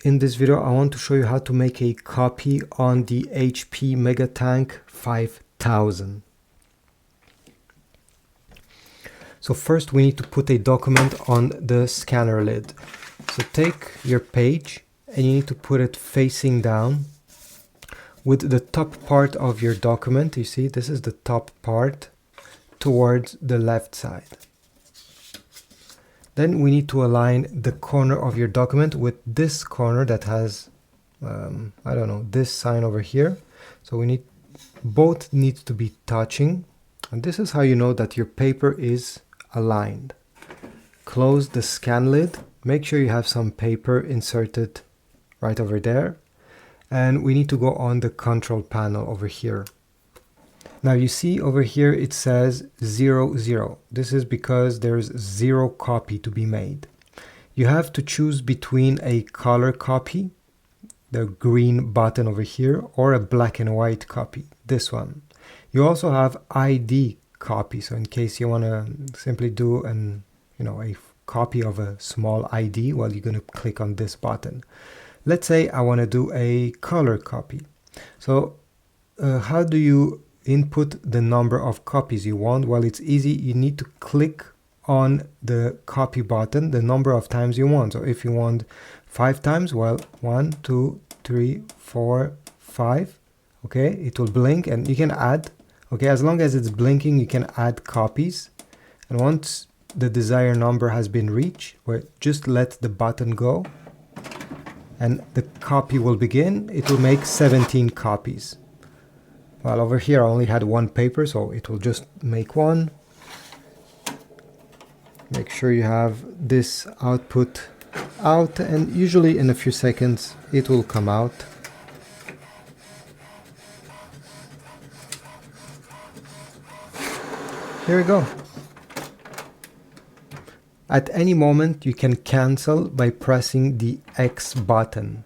in this video I want to show you how to make a copy on the HP MegaTank 5000. So first we need to put a document on the scanner lid. So take your page and you need to put it facing down with the top part of your document. You see, this is the top part towards the left side. Then we need to align the corner of your document with this corner that has, I don't know, this sign over here. So both need to be touching. And this is how you know that your paper is aligned. Close the scan lid. Make sure you have some paper inserted right over there. And we need to go on the control panel over here. Now you see over here it says 00. This is because there's 0 copy to be made. You have to choose between a color copy, the green button over here, or a black and white copy, this one. You also have ID copy, so in case you want to simply do a copy of a small ID, well, you're going to click on this button. Let's say I want to do a color copy. So how do you input the number of copies you want? Well, it's easy. You need to click on the copy button the number of times you want. So if you want 5 times, well, 1, 2, 3, 4, 5. Okay, it will blink and you can add. Okay, as long as it's blinking, you can add copies. And once the desired number has been reached, well, just let the button go and the copy will begin. It will make 17 copies. Well, over here I only had 1 paper, so it will just make 1. Make sure you have this output out, and usually in a few seconds it will come out. Here we go. At any moment you can cancel by pressing the X button.